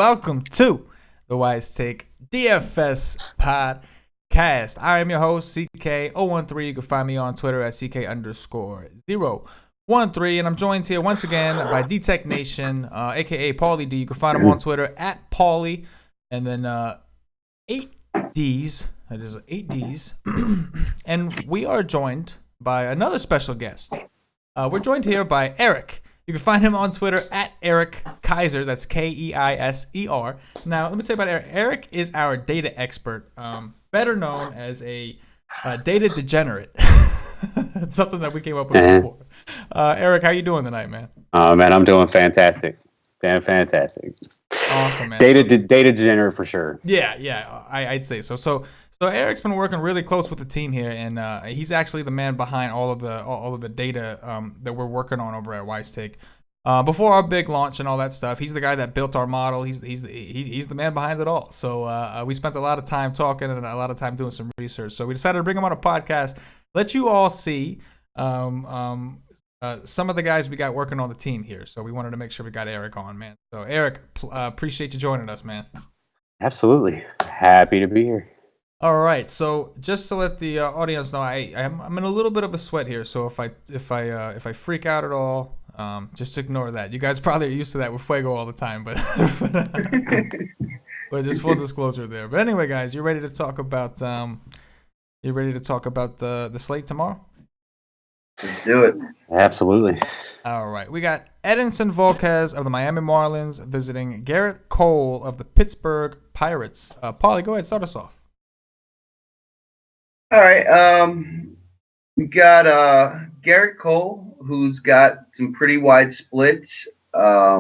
Welcome to the WiseTake DFS podcast. I am your host, CK013. You can find me on Twitter at CK_013. And I'm joined here once again by DTECHNATION, aka Paulie D. You can find him on Twitter at Paulie. And then 8Ds. That is 8Ds. And we are joined by another special guest. We're joined here by Eric. You can find him on Twitter at Eric Kaiser. That's Keiser. Now, let me tell you about Eric. Eric is our data expert, better known as a data degenerate. It's something that we came up with before. Eric, how you doing tonight, man? Oh, man, I'm doing fantastic. Damn fantastic. Awesome, man. Data degenerate for sure. Yeah, I'd say so. So Eric's been working really close with the team here, and he's actually the man behind all of the data that we're working on over at WiseTake. Before our big launch and all that stuff, he's the guy that built our model. He's the man behind it all. So we spent a lot of time talking and a lot of time doing some research. So we decided to bring him on a podcast, let you all see some of the guys we got working on the team here. So we wanted to make sure we got Eric on, man. So Eric, appreciate you joining us, man. Absolutely, happy to be here. All right, so just to let the audience know, I'm in a little bit of a sweat here. So if I freak out at all, just ignore that. You guys probably are used to that with Fuego all the time, but but just full disclosure there. But anyway, guys, you ready to talk about the slate tomorrow? Let's do it. Absolutely. All right, we got Edinson Volquez of the Miami Marlins visiting Garrett Cole of the Pittsburgh Pirates. Paulie, go ahead, start us off. All right. We got Garrett Cole, who's got some pretty wide splits. I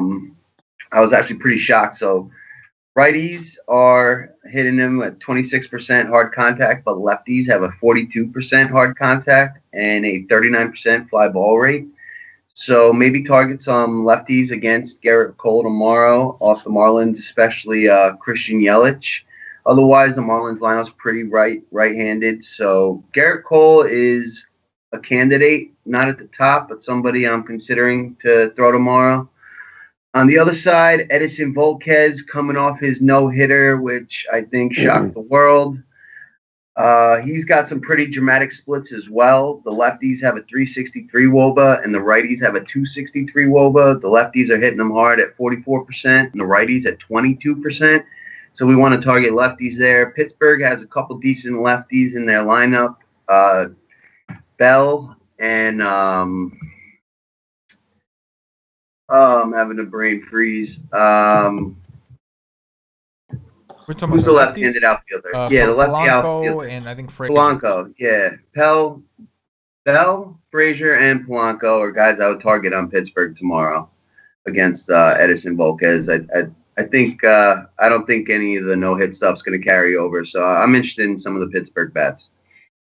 was actually pretty shocked. So righties are hitting him at 26% hard contact, but lefties have a 42% hard contact and a 39% fly ball rate. So maybe target some lefties against Garrett Cole tomorrow off the Marlins, especially Christian Yelich. Otherwise, the Marlins lineup's pretty right-handed. So Garrett Cole is a candidate, not at the top, but somebody I'm considering to throw tomorrow. On the other side, Edinson Volquez coming off his no-hitter, which I think shocked the world. He's got some pretty dramatic splits as well. The lefties have a 363 WOBA, and the righties have a 263 WOBA. The lefties are hitting them hard at 44%, and the righties at 22%. So we want to target lefties there. Pittsburgh has a couple decent lefties in their lineup. Bell and I'm having a brain freeze. Who's the left-handed outfielder? The lefty outfielder. And I think Frazier. Polanco, yeah. Bell, Frazier, and Polanco are guys I would target on Pittsburgh tomorrow against Edinson Volquez. I don't think any of the no-hit stuff's going to carry over, so I'm interested in some of the Pittsburgh bats.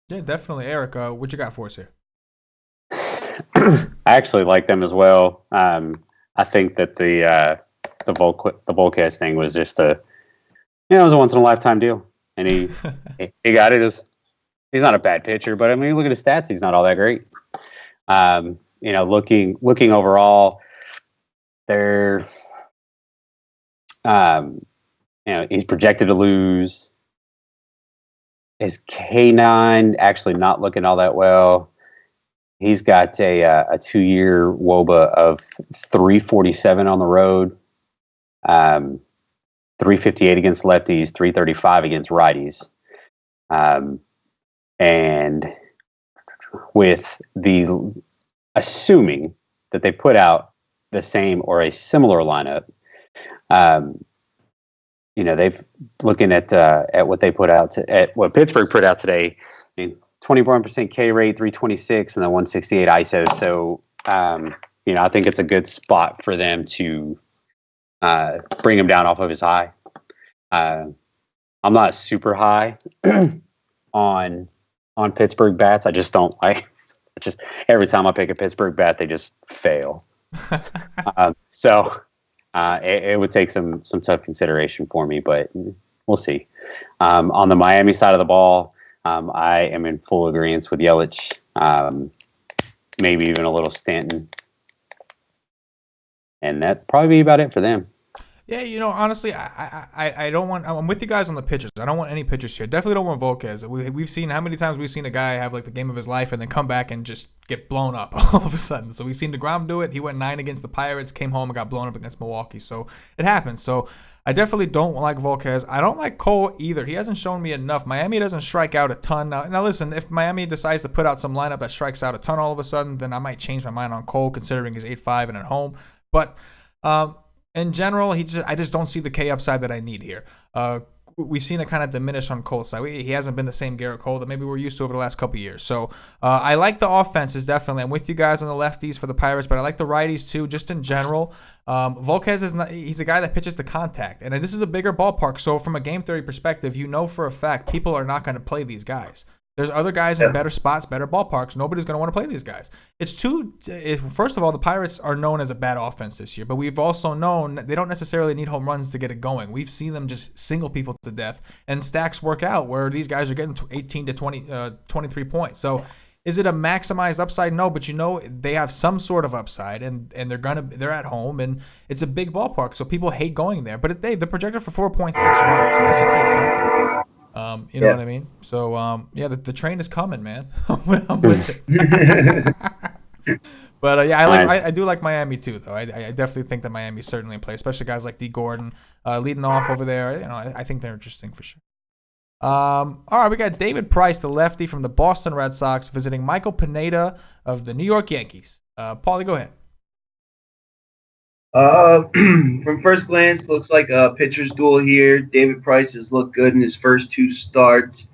Yeah, definitely. Eric, what you got for us here? I actually like them as well. I think that the Volquez thing was just it was a once-in-a-lifetime deal, and he got it. He's not a bad pitcher, but I mean, look at his stats; he's not all that great. Looking overall, they're he's projected to lose. His K9 actually not looking all that well. He's got a 2-year WOBA of 347 on the road, 358 against lefties, 335 against righties. And with assuming that they put out the same or a similar lineup, they've looking at what they put out at what Pittsburgh put out today. I mean, 21% K rate, 326, and then 168 ISO. So, I think it's a good spot for them to bring him down off of his high. I'm not super high on Pittsburgh bats. I just don't like. Just every time I pick a Pittsburgh bat, they just fail. It would take some tough consideration for me, but we'll see. On the Miami side of the ball, I am in full agreement with Yelich, maybe even a little Stanton. And that'd probably be about it for them. Yeah, honestly, I don't want. I'm with you guys on the pitchers. I don't want any pitchers here. Definitely don't want Volquez. We've seen how many times we've seen a guy have like the game of his life and then come back and just get blown up all of a sudden. So we've seen DeGrom do it. He went 9 against the Pirates, came home and got blown up against Milwaukee. So it happens. So I definitely don't like Volquez. I don't like Cole either. He hasn't shown me enough. Miami doesn't strike out a ton. Now listen, if Miami decides to put out some lineup that strikes out a ton all of a sudden, then I might change my mind on Cole considering he's 8-5 and at home. But in general, I just don't see the K upside that I need here. We've seen it kind of diminish on Cole's side. He hasn't been the same Garrett Cole that maybe we're used to over the last couple of years. So I like the offenses, definitely. I'm with you guys on the lefties for the Pirates, but I like the righties too, just in general. Volquez he's a guy that pitches to contact, and this is a bigger ballpark. So from a game theory perspective, for a fact people are not going to play these guys. There's other guys in better spots, better ballparks. Nobody's going to want to play these guys. First of all, the Pirates are known as a bad offense this year, but we've also known they don't necessarily need home runs to get it going. We've seen them just single people to death, and stacks work out where these guys are getting 18 to 23 points. So is it a maximized upside? No, but they have some sort of upside, and they're at home, and it's a big ballpark, so people hate going there. But they're projected for 4.6 runs, so let's just say something. You know what I mean? So, the train is coming, man. I'm with it. But I do like Miami too, though. I definitely think that Miami's certainly in play, especially guys like D. Gordon leading off over there. I think they're interesting for sure. All right, we got David Price, the lefty from the Boston Red Sox, visiting Michael Pineda of the New York Yankees. Paulie, go ahead. From first glance, looks like a pitcher's duel here. David Price has looked good in his first 2 starts.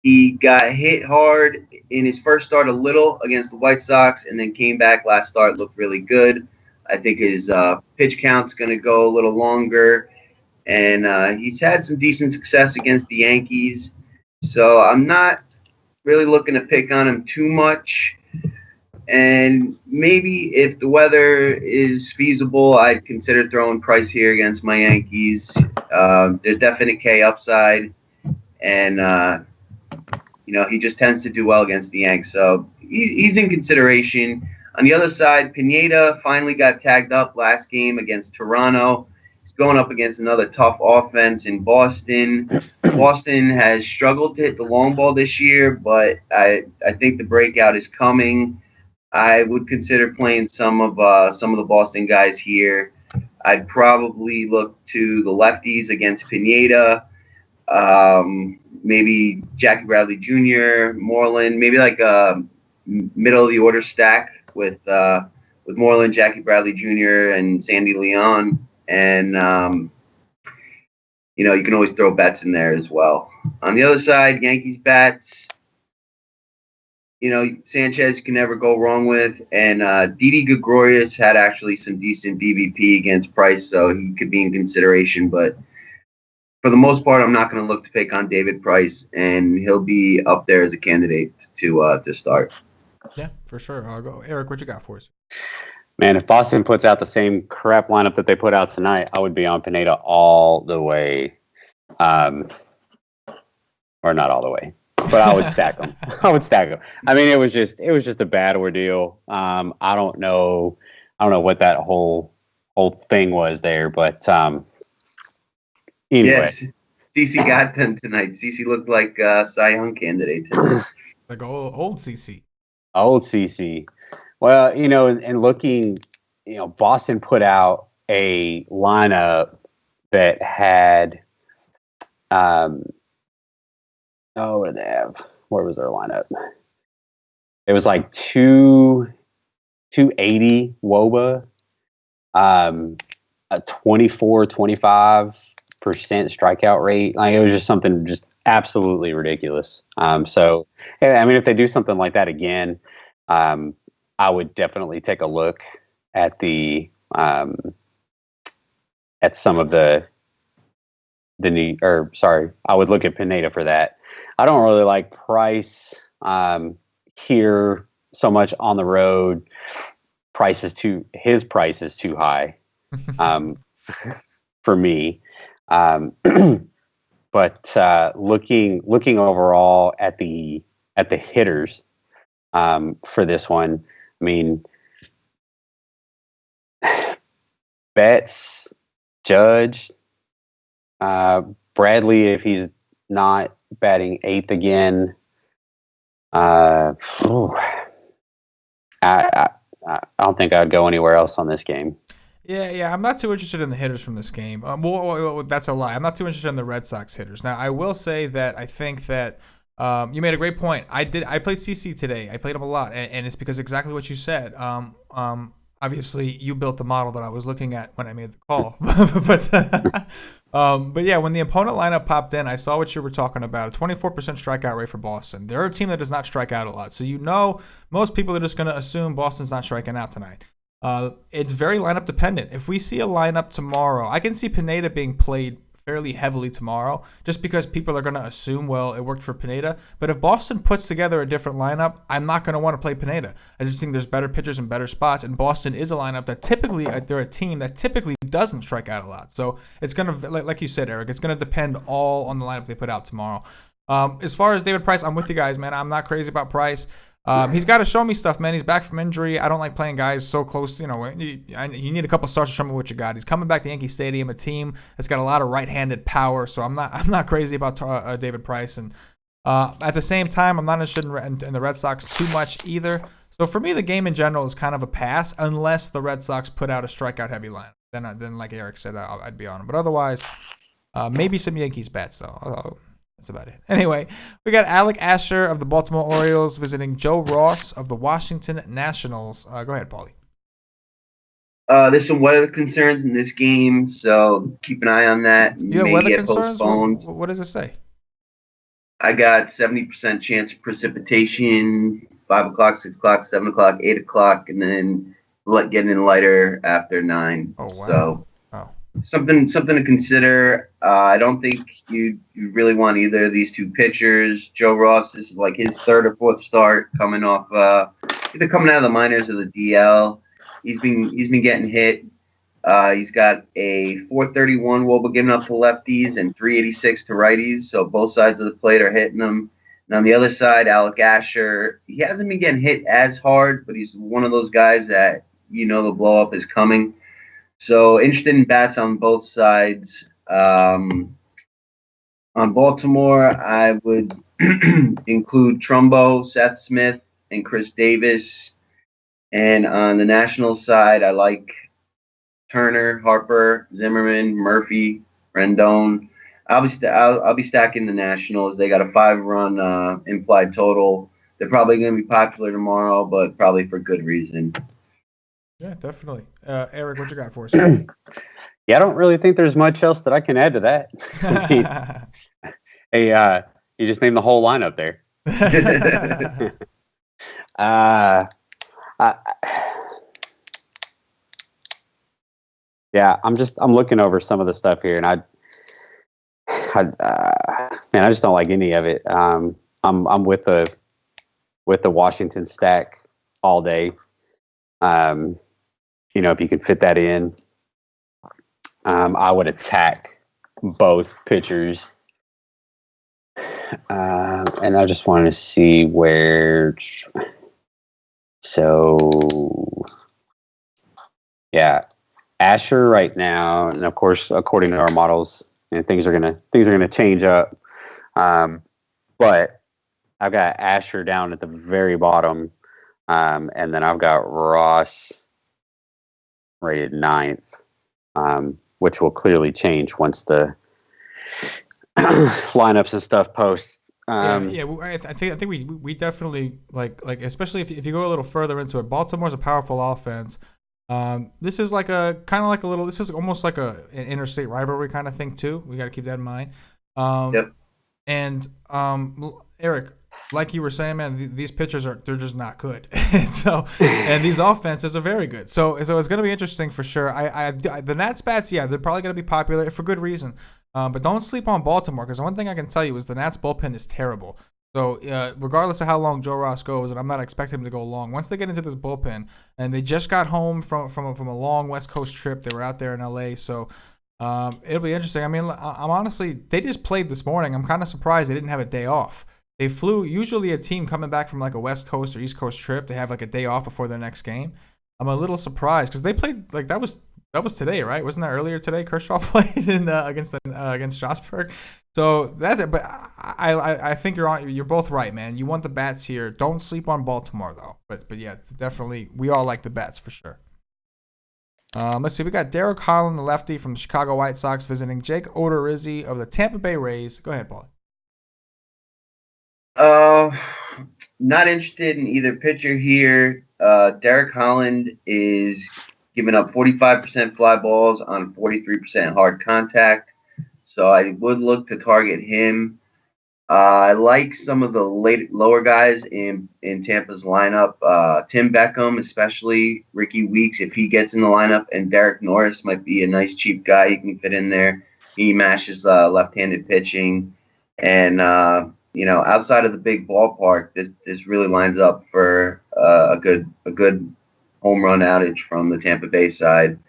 He got hit hard in his first start a little against the White Sox, and then came back last start, looked really good. I think his pitch count's going to go a little longer, and he's had some decent success against the Yankees. So I'm not really looking to pick on him too much. And maybe if the weather is feasible, I'd consider throwing Price here against my Yankees. There's definite K upside, and he just tends to do well against the Yanks, so he's in consideration. On the other side, Pineda finally got tagged up last game against Toronto. He's going up against another tough offense in Boston. Boston has struggled to hit the long ball this year, but I think the breakout is coming. I would consider playing some of the Boston guys here. I'd probably look to the lefties against Pineda, maybe Jackie Bradley Jr., Moreland, maybe like a middle of the order stack with Moreland, Jackie Bradley Jr., and Sandy Leon, and you can always throw Betts in there as well. On the other side, Yankees bats. Sanchez you can never go wrong with. And Didi Gregorius had actually some decent BVP against Price, so he could be in consideration. But for the most part, I'm not going to look to pick on David Price, and he'll be up there as a candidate to start. Yeah, for sure. I'll go. Eric, what you got for us? Man, if Boston puts out the same crap lineup that they put out tonight, I would be on Pineda all the way. Or not all the way. But I would stack them. I mean, it was just a bad ordeal. I don't know what that whole thing was there, but anyway. Yes, CC got them tonight. CC looked like a Cy Young candidate tonight. Like old CC. Old CC. Well, and looking, Boston put out a lineup that had what did they have? Where was their lineup? It was like 280 WOBA, a 25% strikeout rate. Like, it was just something just absolutely ridiculous. So, I mean, if they do something like that again, I would definitely take a look at the at some of I would look at Pineda for that. I don't really like Price here so much on the road. His price is too high for me. But looking overall at the hitters for this one, I mean, Betts Judge, Bradley, if he's not batting eighth again. I don't think I'd go anywhere else on this game. Yeah, I'm not too interested in the hitters from this game. Well, that's a lie. I'm not too interested in the Red Sox hitters. Now, I will say that I think that you made a great point. I played CC today. I played him a lot, and it's because exactly what you said. Obviously, you built the model that I was looking at when I made the call. But yeah, when the opponent lineup popped in, I saw what you were talking about. A 24% strikeout rate for Boston. They're a team that does not strike out a lot. So most people are just going to assume Boston's not striking out tonight. It's very lineup dependent. If we see a lineup tomorrow, I can see Pineda being played fairly heavily tomorrow just because people are going to assume, well, it worked for Pineda. But if Boston puts together a different lineup, I'm not going to want to play Pineda. I just think there's better pitchers and better spots, and Boston is a lineup that typically, they're a team that typically doesn't strike out a lot. So it's going to, like you said, Eric, it's going to depend all on the lineup they put out tomorrow. As far as David Price, I'm with you guys, man. I'm not crazy about Price. He's got to show me stuff, man. He's back from injury. I don't like playing guys so close. You need a couple starts to show me what you got. He's coming back to Yankee Stadium, a team that's got a lot of right-handed power. So I'm not crazy about David Price. And at the same time, I'm not interested in the Red Sox too much either. So for me, the game in general is kind of a pass unless the Red Sox put out a strikeout-heavy lineup. Then, like Eric said, I'd be on him. But otherwise, maybe some Yankees bets though. That's about it. Anyway, we got Alec Asher of the Baltimore Orioles visiting Joe Ross of the Washington Nationals. Go ahead, Paulie. There's some weather concerns in this game, so keep an eye on that. You have weather concerns? What does it say? I got 70% chance of precipitation, 5 o'clock, 6 o'clock, 7 o'clock, 8 o'clock, and then getting in lighter after 9. Oh, wow. So something to consider. I don't think you really want either of these two pitchers. Joe Ross, this is like his third or fourth start coming off either coming out of the minors or the DL. He's been getting hit. He's got a 431 WOBA giving up to lefties and 386 to righties. So both sides of the plate are hitting him. And on the other side, Alec Asher, he hasn't been getting hit as hard, but he's one of those guys that the blow up is coming. So interested in bats on both sides. On Baltimore, I would include Trumbo, Seth Smith, and Chris Davis. And on the National side, I like Turner, Harper, Zimmerman, Murphy, Rendon. I'll be stacking the Nationals. They got a 5-run implied total. They're probably going to be popular tomorrow, but probably for good reason. Yeah, definitely. Eric, what you got for us? Yeah, I don't really think there's much else that I can add to that. Hey, you just named the whole lineup there. Yeah, I'm looking over some of the stuff here, and I just don't like any of it. I'm with the Washington stack all day. If you could fit that in, I would attack both pitchers. And I just wanted to see where. So, yeah, Asher right now, and of course, according to our models, things are gonna change up. But I've got Asher down at the very bottom, and then I've got Ross rated 9th, which will clearly change once the lineups and stuff post. I think we definitely like especially if you go a little further into it. Baltimore's a powerful offense. This is this is almost like an interstate rivalry kind of thing too. We got to keep that in mind. Yep. And Eric, like you were saying, man, these pitchers they're just not good. and these offenses are very good. So it's going to be interesting for sure. The Nats bats, yeah, they're probably going to be popular for good reason. But don't sleep on Baltimore, because the one thing I can tell you is the Nats bullpen is terrible. So regardless of how long Joe Ross goes, and I'm not expecting him to go long, once they get into this bullpen, and they just got home from a long West Coast trip, they were out there in LA, so it'll be interesting. I mean, I'm honestly, they just played this morning. I'm kind of surprised they didn't have a day off. They flew, usually a team coming back from like a West Coast or East Coast trip, they have like a day off before their next game. I'm a little surprised because they played, like that was That was today, right? Wasn't that earlier today? Kershaw played against Strasburg. So that's it. But I think you're both right, man. You want the bats here. Don't sleep on Baltimore though. But yeah, definitely we all like the bats for sure. Let's see. We got Derek Holland, the lefty from the Chicago White Sox, visiting Jake Odorizzi of the Tampa Bay Rays. Go ahead, Paul. Not interested in either pitcher here. Derek Holland is giving up 45% fly balls on 43% hard contact. So I would look to target him. I like some of the lower guys in Tampa's lineup. Tim Beckham, especially Ricky Weeks, if he gets in the lineup, and Derek Norris might be a nice cheap guy. He can fit in there. He matches left-handed pitching, and outside of the big ballpark, this really lines up for a good home run outage from the Tampa Bay side.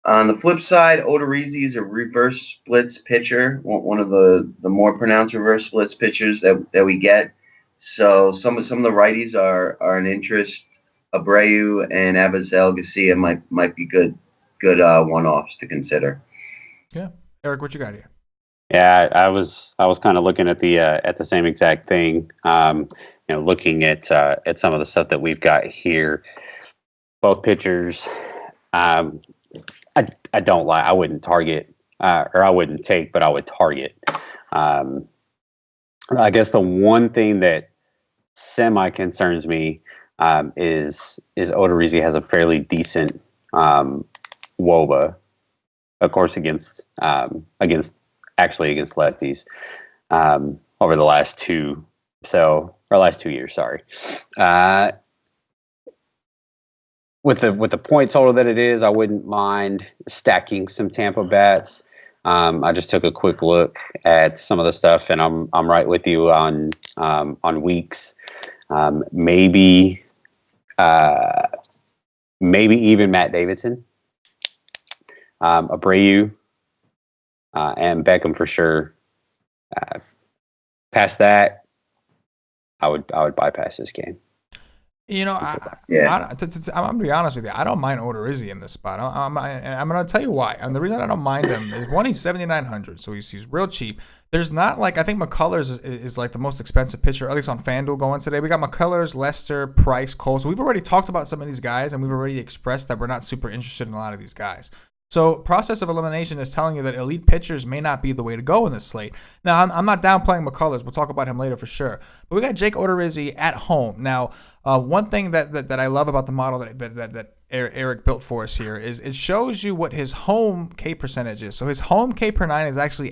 On the flip side, Odorizzi is a reverse splits pitcher, one of the more pronounced reverse splits pitchers that we get. So some of the righties are an interest. Abreu and Avisail Garcia might be good one-offs to consider. Yeah, Eric, what you got here? Yeah, I was kind of looking at the same exact thing. Looking at some of the stuff that we've got here. Both pitchers, I don't like. I wouldn't target, or I wouldn't take, but I would target. I guess the one thing that semi concerns me is Odorizzi has a fairly decent WOBA, of course, against lefties over the last 2 years. Sorry. With the point total that it is, I wouldn't mind stacking some Tampa bats. I just took a quick look at some of the stuff, and I'm right with you on Weeks. Maybe even Matt Davidson, Abreu, and Beckham for sure. Past that, I would bypass this game. I'm gonna be honest with you. I don't mind Odorizzi in this spot. I'm gonna tell you why. And the reason I don't mind him is one, he's 7,900, so he's real cheap. There's not I think McCullers is like the most expensive pitcher, at least on FanDuel going today. We got McCullers, Lester, Price, Cole. So we've already talked about some of these guys, and we've already expressed that we're not super interested in a lot of these guys. So process of elimination is telling you that elite pitchers may not be the way to go in this slate. Now, I'm not downplaying McCullers. We'll talk about him later for sure. But we got Jake Odorizzi at home. Now, one thing that I love about the model that Eric built for us here is it shows you what his home K percentage is. So his home K per 9 is actually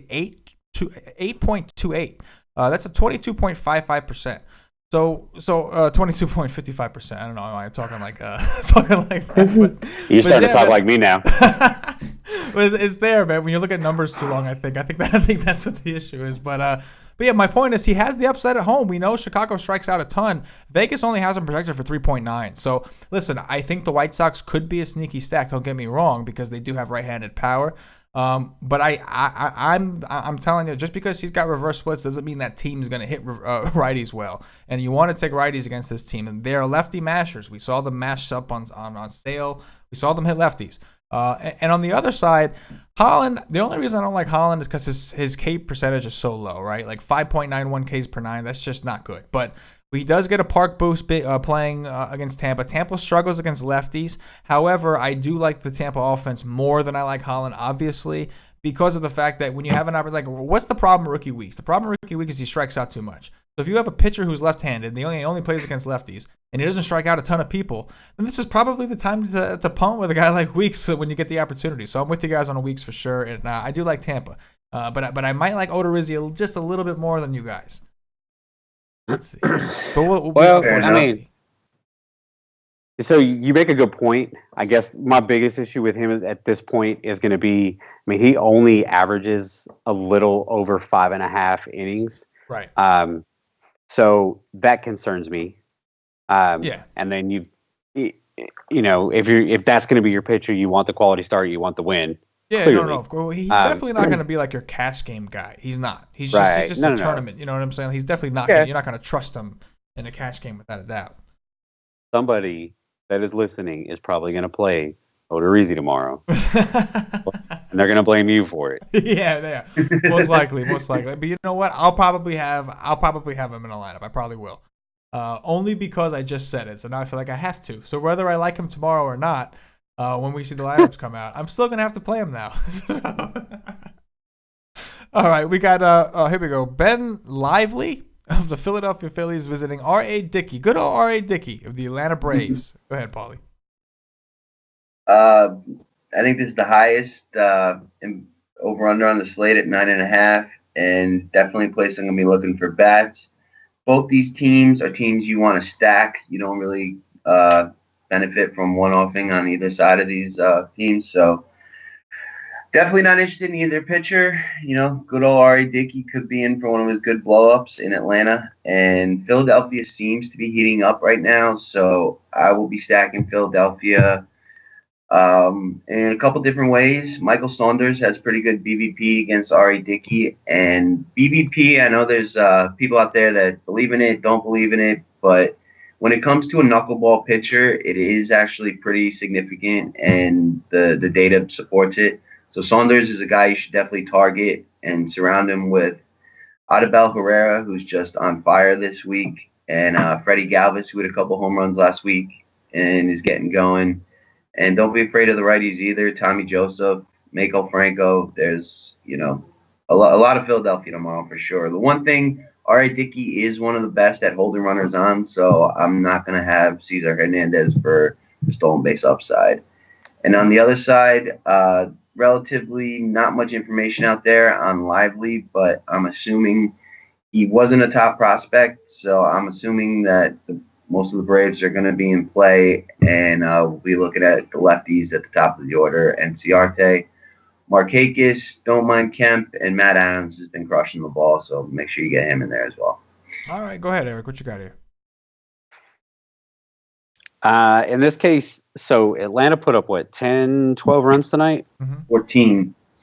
8.28. That's a 22.55%. So 22.55%. I don't know why I'm talking like that. But, you're starting to talk like me now. But it's there, man. When you look at numbers too long, I think that's what the issue is. But yeah, my point is he has the upside at home. We know Chicago strikes out a ton. Vegas only has him projected for 3.9. So listen, I think the White Sox could be a sneaky stack. Don't get me wrong, because they do have right-handed power. But I'm telling you, just because he's got reverse splits doesn't mean that team's going to hit righties well. And you want to take righties against this team, and they're lefty mashers. We saw them mash up on sale. We saw them hit lefties. And on the other side, Holland, the only reason I don't like Holland is because his K percentage is so low, right? Like 5.91 Ks per 9. That's just not good. But he does get a park boost playing against Tampa. Tampa struggles against lefties. However, I do like the Tampa offense more than I like Holland, obviously, because of the fact that when you have an opportunity, like, what's the problem with Rookie Weeks? The problem with Rookie Weeks is he strikes out too much. So if you have a pitcher who's left-handed, and he only plays against lefties, and he doesn't strike out a ton of people, then this is probably the time to punt with a guy like Weeks when you get the opportunity. So I'm with you guys on Weeks for sure, and I do like Tampa. But I might like Odorizzi just a little bit more than you guys. Let's see. But so you make a good point. I guess my biggest issue with him at this point is going to be, he only averages a little over 5.5 innings. Right. So that concerns me. Yeah. And then if that's going to be your pitcher, you want the quality start, you want the win. Yeah, clearly. No. He's definitely not going to be like your cash game guy. He's not. He's just a tournament. You know what I'm saying? He's definitely not. You're not going to trust him in a cash game without a doubt. Somebody that is listening is probably going to play Odorizzi tomorrow, and they're gonna blame you for it. Yeah, most likely. But you know what? I'll probably have him in a lineup. I probably will, only because I just said it. So now I feel like I have to. So whether I like him tomorrow or not, when we see the lineups come out, I'm still gonna have to play him now. All right, we got here we go. Ben Lively of the Philadelphia Phillies visiting RA Dickey. Good old RA Dickey of the Atlanta Braves. Go ahead, Paulie. I think this is the highest over under on the slate at 9.5, and definitely a place I'm gonna be looking for bats. Both these teams are teams you want to stack. You don't really benefit from one-offing on either side of these teams, so definitely not interested in either pitcher. You know, good old R.A. Dickey could be in for one of his good blow-ups in Atlanta, and Philadelphia seems to be heating up right now, so I will be stacking Philadelphia in a couple different ways. Michael Saunders has pretty good BVP against R.A. Dickey, and BVP, I know there's people out there that believe in it, don't believe in it, but when it comes to a knuckleball pitcher, it is actually pretty significant, and the data supports it. So Saunders is a guy you should definitely target and surround him with Odubel Herrera, who's just on fire this week, and Freddie Galvis, who had a couple home runs last week and is getting going. And don't be afraid of the righties either. Tommy Joseph, Mako Franco. There's, a lot of Philadelphia tomorrow for sure. The one thing, R.A. Dickey is one of the best at holding runners on, so I'm not going to have Cesar Hernandez for the stolen base upside. And on the other side, relatively not much information out there on Lively, but I'm assuming he wasn't a top prospect, so I'm assuming that most of the Braves are going to be in play, and we'll be looking at the lefties at the top of the order. Enciarte, Markakis, don't mind Kemp, and Matt Adams has been crushing the ball, so make sure you get him in there as well. All right, go ahead, Eric. What you got here? In this case, so Atlanta put up, 10, 12 runs tonight? Mm-hmm.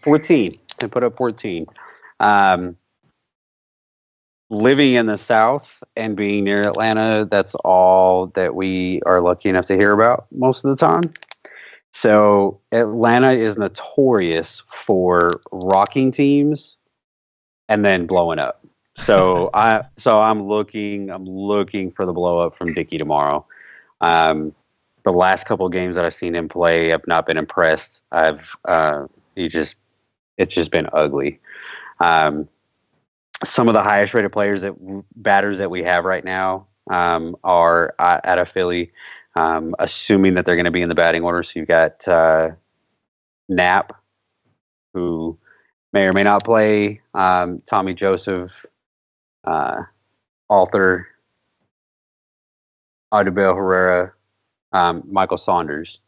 14. They put up 14. Living in the South and being near Atlanta, that's all that we are lucky enough to hear about most of the time. So Atlanta is notorious for rocking teams and then blowing up. So I'm looking for the blow up from Dickey tomorrow. The last couple of games that I've seen him play, I've not been impressed. It's just been ugly. Some of the highest rated batters that we have right now are out of Philly, assuming that they're going to be in the batting order. So you've got Knapp, who may or may not play, Tommy Joseph, Arthur, Odubel Herrera, Michael Saunders.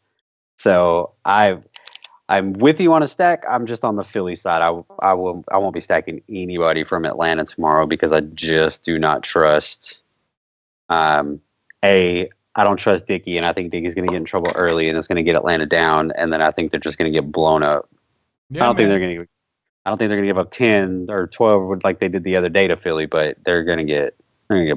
So I'm with you on a stack. I'm just on the Philly side. I won't be stacking anybody from Atlanta tomorrow because I just do not trust. I don't trust Dickey, and I think Dickey's going to get in trouble early, and it's going to get Atlanta down, and then I think they're just going to get blown up. Yeah, I don't think they're going to give up 10 or 12 like they did the other day to Philly, but they're going to get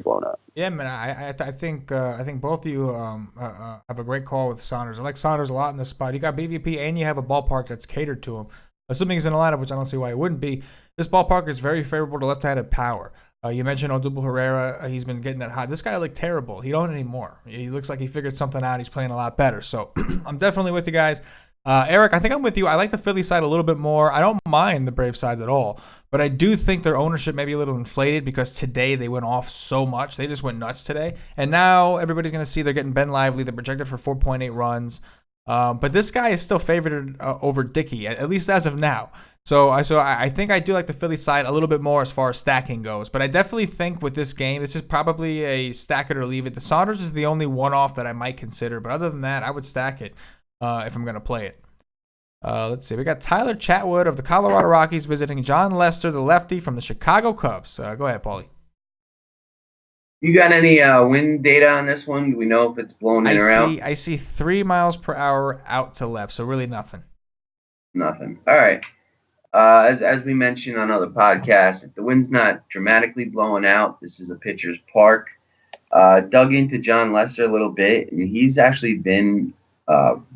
blown up. Yeah, man. I think both of you have a great call with Saunders. I like Saunders a lot in this spot. You got BVP and you have a ballpark that's catered to him. Assuming he's in a lineup, which I don't see why he wouldn't be. This ballpark is very favorable to left-handed power. You mentioned Odubel Herrera. He's been getting that high. This guy looked terrible. He don't anymore. He looks like he figured something out. He's playing a lot better. So I'm definitely with you guys. Eric, I think I'm with you. I like the Philly side a little bit more. I don't mind the Brave sides at all. But I do think their ownership may be a little inflated because today they went off so much. They just went nuts today. And now everybody's going to see they're getting Ben Lively. They're projected for 4.8 runs. But this guy is still favored over Dickey, at least as of now. So I think I do like the Philly side a little bit more as far as stacking goes. But I definitely think with this game, this is probably a stack it or leave it. The Saunders is the only one-off that I might consider. But other than that, I would stack it if I'm going to play it. Let's see. We got Tyler Chatwood of the Colorado Rockies visiting John Lester, the lefty from the Chicago Cubs. Go ahead, Paulie. You got any wind data on this one? Do we know if it's blowing in or out? I see 3 miles per hour out to left, so really nothing. Nothing. All right. As we mentioned on other podcasts, if the wind's not dramatically blowing out, this is a pitcher's park. Dug into John Lester a little bit, and he's actually been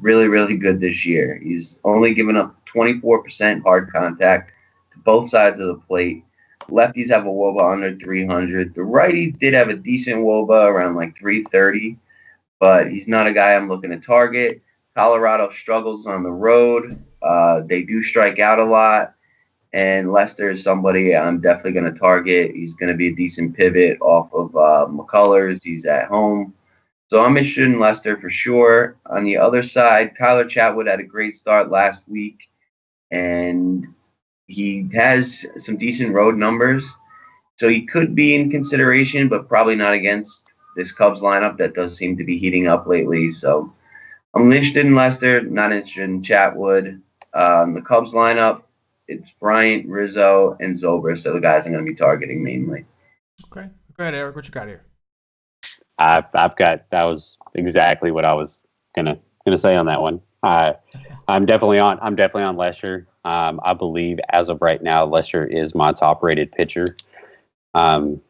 Really, really good this year. He's only given up 24% hard contact to both sides of the plate. Lefties have a WOBA under 300. The righties did have a decent WOBA around like 330, but he's not a guy I'm looking to target. Colorado struggles on the road. They do strike out a lot. And Lester is somebody I'm definitely going to target. He's going to be a decent pivot off of McCullers. He's at home. So I'm interested in Lester for sure. On the other side, Tyler Chatwood had a great start last week, and he has some decent road numbers. So he could be in consideration, but probably not against this Cubs lineup that does seem to be heating up lately. So I'm interested in Lester, not interested in Chatwood. The Cubs lineup, it's Bryant, Rizzo, and Zobrist. So the guys I'm going to be targeting mainly. Okay. Go ahead, Eric. What you got here? I've got, that was exactly what I was gonna say on that one. I'm definitely on Lester. I believe as of right now, Lester is my top rated pitcher. Of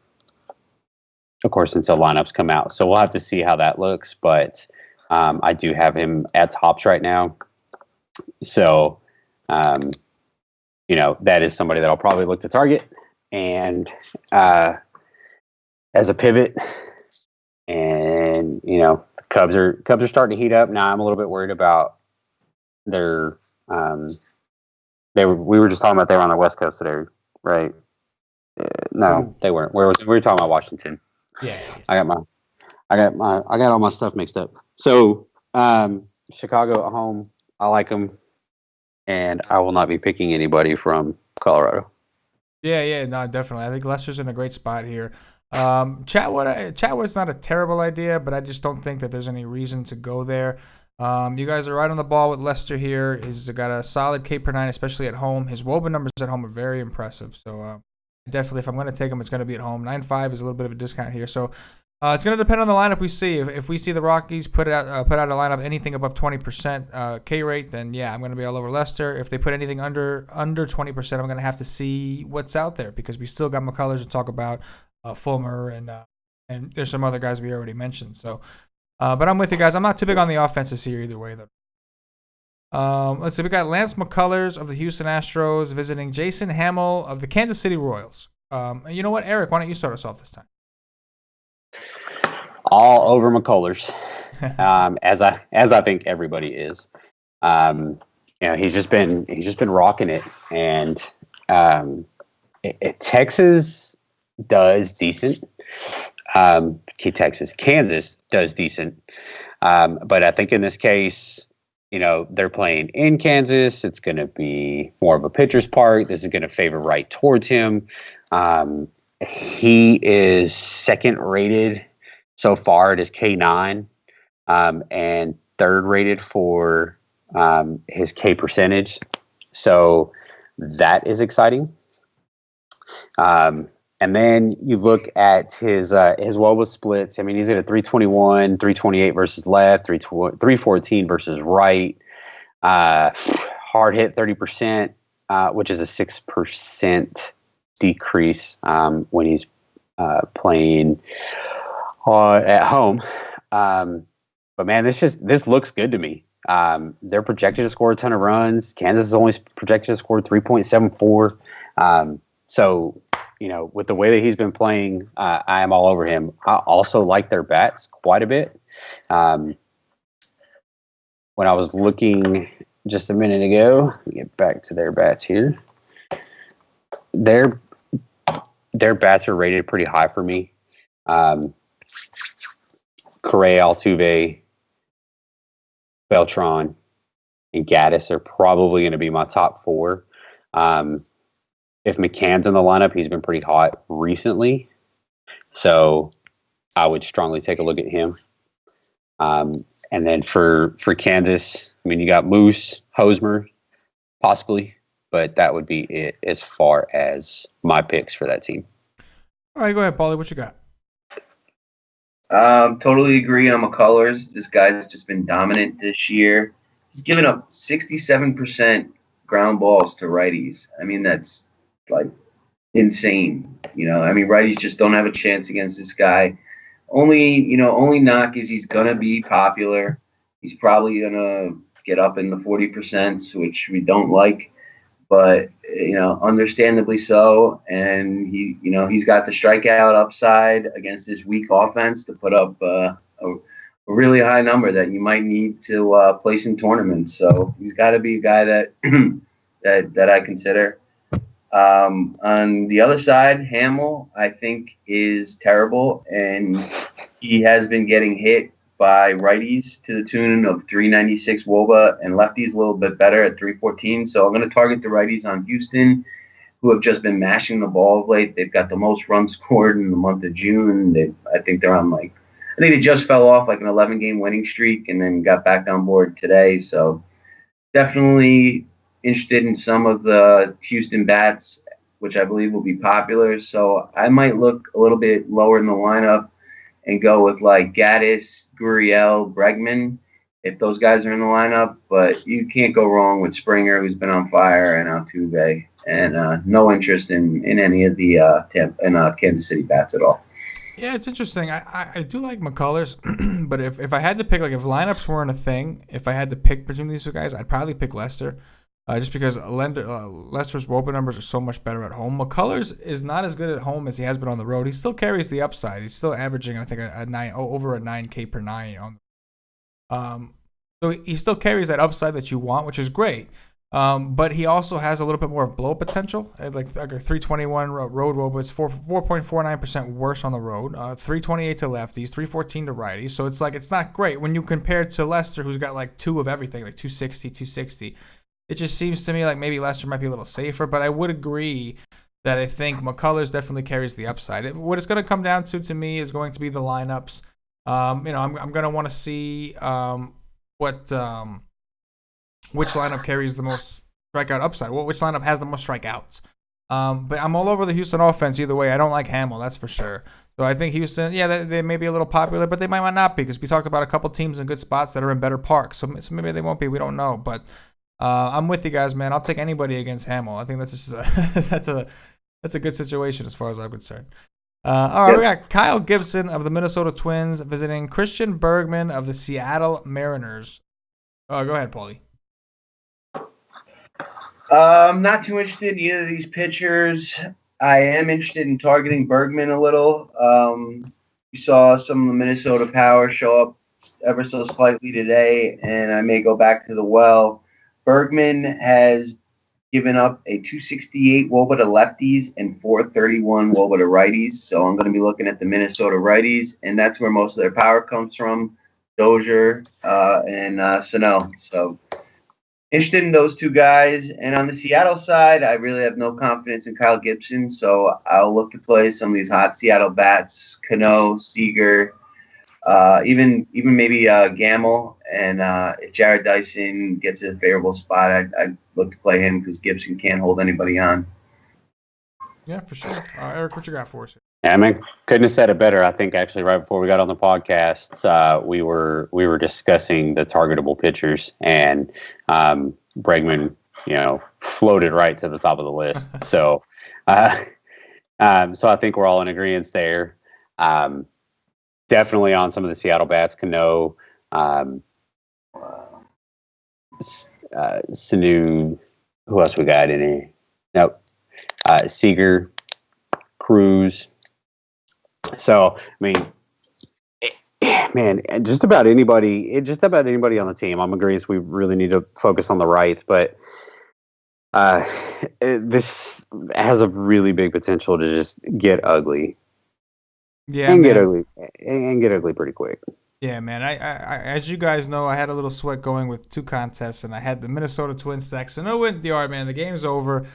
course, until lineups come out, so we'll have to see how that looks. But I do have him at tops right now. So, that is somebody that I'll probably look to target and as a pivot. And the Cubs are starting to heat up now. I'm a little bit worried about their. We were just talking about they were on the West Coast today, right? No, they weren't. We were talking about Washington. Yeah. I got all my stuff mixed up. So Chicago at home, I like them, and I will not be picking anybody from Colorado. Yeah, no, definitely. I think Lester's in a great spot here. Chatwood's not a terrible idea, but I just don't think that there's any reason to go there. You guys are right on the ball with Lester here. He's got a solid K per 9, especially at home. His WOBA numbers at home are very impressive. So definitely, if I'm going to take him, it's going to be at home. 9.5 is a little bit of a discount here. So it's going to depend on the lineup we see. If we see the Rockies put out a lineup anything above 20% K rate, then yeah, I'm going to be all over Lester. If they put anything under 20%, I'm going to have to see what's out there because we still got McCullers to talk about. Fulmer and there's some other guys we already mentioned. So, but I'm with you guys. I'm not too big on the offenses here either way though. Let's see. We got Lance McCullers of the Houston Astros visiting Jason Hamill of the Kansas City Royals. You know what, Eric? Why don't you start us off this time? All over McCullers, as I think everybody is. He's just been rocking it, and Texas does decent. Kansas does decent. But I think in this case, they're playing in Kansas. It's going to be more of a pitcher's park. This is going to favor right towards him. He is second rated so far at his K9, and third rated for his K percentage. So that is exciting. And then you look at his WOBA splits. I mean, he's at a 321, 328 versus left, 314 versus right. Hard hit 30%, which is a 6% decrease when he's playing at home. But man, this looks good to me. They're projected to score a ton of runs. Kansas is only projected to score 3.74. So, with the way that he's been playing, I am all over him. I also like their bats quite a bit. When I was looking just a minute ago, let me get back to their bats here. Their bats are rated pretty high for me. Correa, Altuve, Beltran, and Gaddis are probably going to be my top four. If McCann's in the lineup, he's been pretty hot recently. So I would strongly take a look at him. And then for Kansas, I mean, you got Moose, Hosmer, possibly. But that would be it as far as my picks for that team. All right, go ahead, Paulie. What you got? Totally agree on McCullers. This guy's just been dominant this year. He's given up 67% ground balls to righties. I mean, that's like insane. Righties just don't have a chance against this guy. Only knock is he's gonna be popular. He's probably gonna get up in the 40%, which we don't like, but understandably so. And he's got the strikeout upside against this weak offense to put up a really high number that you might need to place in tournaments. So he's got to be a guy that that I consider. On the other side, Hamill, I think, is terrible, and he has been getting hit by righties to the tune of 396 WOBA and lefties a little bit better at 314. So I'm going to target the righties on Houston, who have just been mashing the ball of late. They've got the most runs scored in the month of June. I think they just fell off like an 11-game winning streak and then got back on board today. So definitely interested in some of the Houston bats, which I believe will be popular. So I might look a little bit lower in the lineup and go with like Gaddis, Gurriel, Bregman, if those guys are in the lineup. But you can't go wrong with Springer, who's been on fire, and Altuve, and no interest in any of the Kansas City bats at all. Yeah, it's interesting. I do like McCullers, but if I had to pick, like if lineups weren't a thing, if I had to pick between these two guys, I'd probably pick Lester. Just because Lester's WOBA numbers are so much better at home. McCullers is not as good at home as he has been on the road. He still carries the upside. He's still averaging, I think, over a 9K per 9 on. So he still carries that upside that you want, which is great. But he also has a little bit more blow potential. Like a 321 road WOBA, it's 4.49% worse on the road. 328 to lefties, 314 to righties. So it's like it's not great when you compare it to Lester, who's got like two of everything, like 260, 260. It just seems to me like maybe Lester might be a little safer, but I would agree that I think McCullers definitely carries the upside. What it's going to come down to me is going to be the lineups. I'm going to want to see which lineup carries the most strikeout upside. Which lineup has the most strikeouts? But I'm all over the Houston offense either way. I don't like Hamill, that's for sure. So I think Houston, they may be a little popular, but they might not be because we talked about a couple teams in good spots that are in better parks. So maybe they won't be. We don't know, but. I'm with you guys, man. I'll take anybody against Hamill. I think that's just that's a good situation as far as I'm concerned. All right, We got Kyle Gibson of the Minnesota Twins visiting Christian Bergman of the Seattle Mariners. Go ahead, Paulie. I'm not too interested in either of these pitchers. I am interested in targeting Bergman a little. We saw some of the Minnesota power show up ever so slightly today, and I may go back to the well. Bergman has given up a 268 WOBA to lefties and 431 WOBA to righties. So I'm going to be looking at the Minnesota righties, and that's where most of their power comes from, Dozier and Snell. So interested in those two guys. And on the Seattle side, I really have no confidence in Kyle Gibson, so I'll look to play some of these hot Seattle bats, Cano, Seager, even maybe Gamble. And if Jared Dyson gets a favorable spot, I'd look to play him because Gibson can't hold anybody on. Yeah, for sure. Eric, what you got for us? Yeah, I mean, couldn't have said it better. I think actually right before we got on the podcast, we were discussing the targetable pitchers, and Bregman, floated right to the top of the list. So, so I think we're all in agreement there. Definitely on some of the Seattle bats, Cano, Sanu, who else we got in here? Nope. Seager, Cruz. So, I mean, man, just about anybody on the team. I'm agreeing we really need to focus on the rights, but this has a really big potential to just get ugly. Yeah, and get ugly pretty quick. Yeah, man. I as you guys know, I had a little sweat going with two contests, and I had the Minnesota Twins stack. So no went the art, man. The game's over,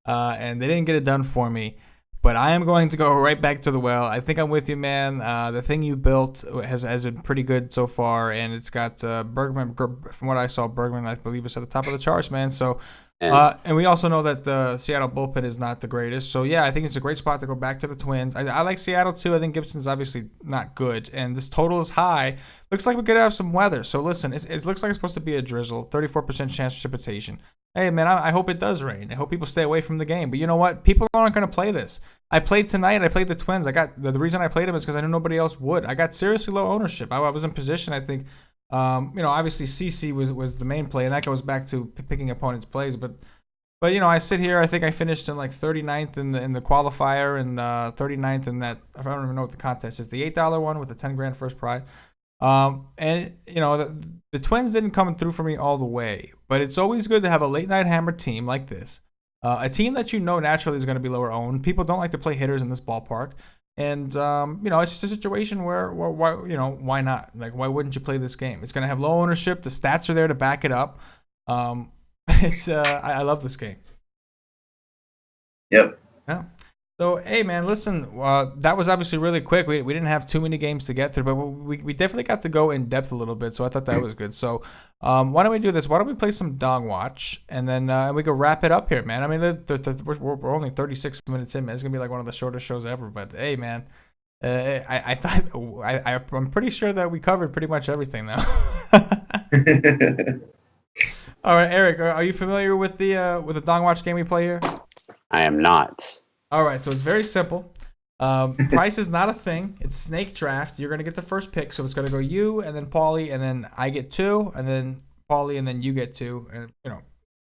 and they didn't get it done for me. But I am going to go right back to the well. I think I'm with you, man. The thing you built has been pretty good so far, and it's got Bergman. From what I saw, Bergman, I believe, is at the top of the charts, man. So, and we also know that the Seattle bullpen is not the greatest. So, yeah, I think it's a great spot to go back to the Twins. I like Seattle, too. I think Gibson's obviously not good, and this total is high. Looks like we could have some weather. So, listen, it looks like it's supposed to be a drizzle, 34% chance of precipitation. Hey, man, I hope it does rain. I hope people stay away from the game. But you know what? People aren't going to play this. I played tonight. I played the Twins. The reason I played them is because I knew nobody else would. I got seriously low ownership. I was in position, I think, Obviously CC was the main play, and that goes back to picking opponents' plays. But I sit here. I think I finished in like 39th in the qualifier and 39th in that. I don't even know what the contest is. The $8 one with the 10 grand first prize. And the Twins didn't come through for me all the way, but it's always good to have a late night hammer team like this. A team that naturally is going to be lower owned. People don't like to play hitters in this ballpark. And, it's just a situation where why not? Like, why wouldn't you play this game? It's going to have low ownership. The stats are there to back it up. I love this game. Yep. Yeah. So, hey, man, listen, that was obviously really quick. We didn't have too many games to get through, but we definitely got to go in depth a little bit, so I thought that was good. So, why don't we do this? Why don't we play some Dog Watch, and then we can wrap it up here, man. I mean, we're only 36 minutes in, man. It's going to be like one of the shortest shows ever, but, hey, man, I'm pretty sure that we covered pretty much everything now. All right, Eric, are you familiar with the Dog Watch game we play here? I am not. All right, so it's very simple. Price is not a thing. It's snake draft. You're going to get the first pick, so it's going to go you, and then Paulie, and then I get 2, and then Paulie, and then you get 2, and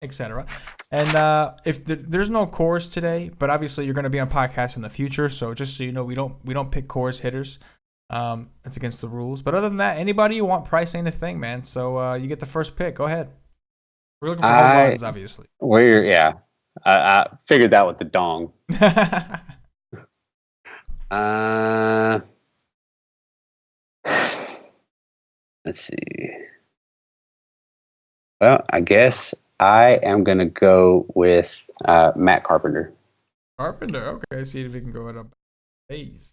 etc. And if there's no cores today, but obviously you're going to be on podcasts in the future, so just so you know, we don't pick cores hitters. That's against the rules. But other than that, anybody you want, price ain't a thing, man. So you get the first pick. Go ahead. We're looking for home runs, obviously. I figured that with the dong. Let's see. Well, I guess I am going to go with Matt Carpenter. Carpenter? Okay, see if we can go it up. Please.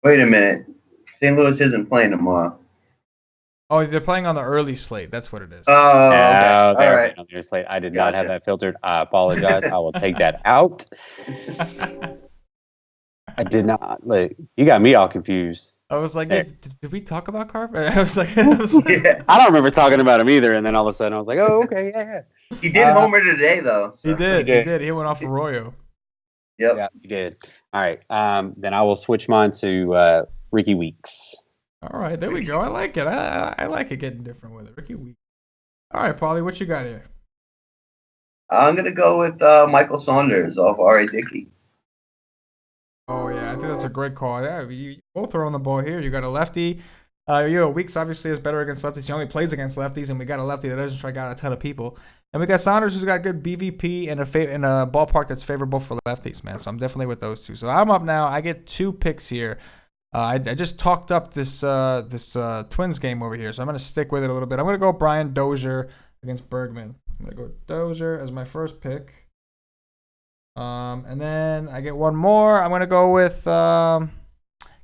Wait a minute. St. Louis isn't playing tomorrow. Oh, they're playing on the early slate. That's what it is. Oh, okay. All right. On their slate. I did not have that filtered. I apologize. I will take that out. I did not. Like, you got me all confused. I was like, Hey. did we talk about Carpenter? I was like, Yeah. I don't remember talking about him either. And then all of a sudden I was like, oh, okay, yeah. He did homer today, though. So. He did. He went off Arroyo. Yep. Yeah, you did. All right. Then I will switch mine to Ricky Weeks. All right, there we go. I like it. I like it getting different with it. Ricky Week. All right, Paulie, what you got here? I'm going to go with Michael Saunders off RA Dickey. Oh, yeah, I think that's a great call. Yeah, you both are on the ball here. You got a lefty. Weeks obviously is better against lefties. He only plays against lefties, and we got a lefty that doesn't strike out a ton of people. And we got Saunders, who's got good BVP and a ballpark that's favorable for lefties, man. So I'm definitely with those two. So I'm up now. I get 2 picks here. I just talked up this Twins game over here, so I'm going to stick with it a little bit. I'm going to go Brian Dozier against Bergman. I'm going to go Dozier as my first pick. And then I get one more. I'm going to go with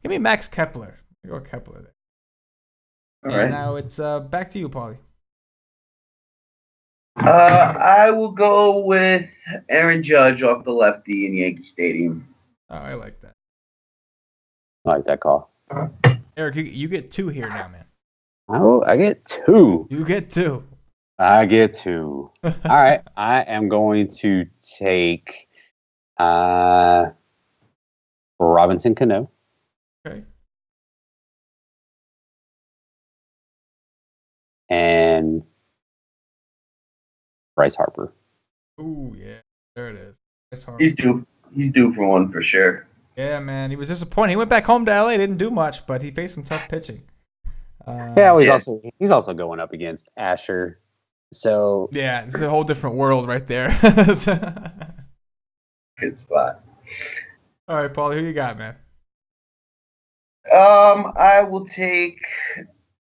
give me Max Kepler. I'm going to go Kepler there. All And right. now it's back to you, Paulie. I will go with Aaron Judge off the lefty in Yankee Stadium. Oh, I like that. I like that call. Eric, you get 2 here now, man. Oh, I get 2. You get 2. I get 2. All right. I am going to take Robinson Cano. Okay. And Bryce Harper. Ooh, yeah. There it is. Bryce Harper. He's due for one for sure. Yeah, man. He was disappointed. He went back home to LA. Didn't do much, but he faced some tough pitching. He's also going up against Asher. So yeah, it's a whole different world right there. Good spot. All right, Paulie, who you got, man? I will take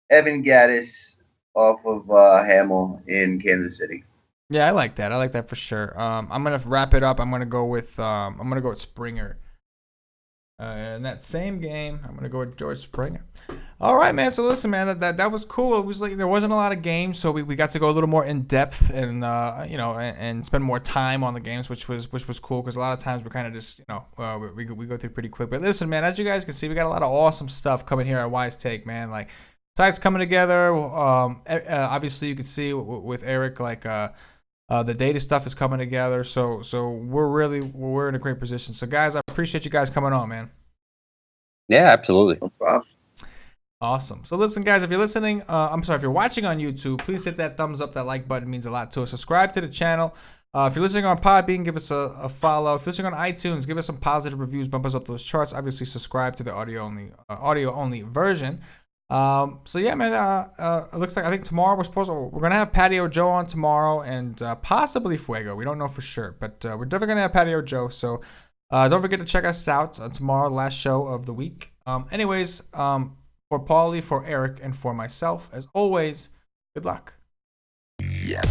Evan Gaddis off of Hamill in Kansas City. Yeah, I like that. I like that for sure. I'm gonna wrap it up. I'm gonna go with Springer. In that same game, I'm gonna go with George Springer. All right, man. So listen, man, that was cool. It was like there wasn't a lot of games, so we got to go a little more in depth and and spend more time on the games, which was cool because a lot of times we kind of just we go through pretty quick. But listen, man, as you guys can see, we got a lot of awesome stuff coming here at WiseTake, man. Like sites coming together. Obviously, you can see with Eric like. The data stuff is coming together, so we're in a great position. So guys, I appreciate you guys coming on, man. yeah, absolutely. No problem. Awesome. So listen, guys, if you're listening, if you're watching on YouTube, please hit that thumbs up. That like button means a lot to us. Subscribe to the channel. If you're listening on Podbean, give us a follow. If you're listening on iTunes, give us some positive reviews, bump us up those charts. Obviously, subscribe to the audio only version. So yeah, man. It looks like I think tomorrow we're gonna have Patio Joe on tomorrow, and possibly Fuego. We don't know for sure, but we're definitely gonna have Patio Joe. So don't forget to check us out tomorrow, last show of the week. Anyways, for Paulie, for Eric, and for myself, as always, good luck. Yeah.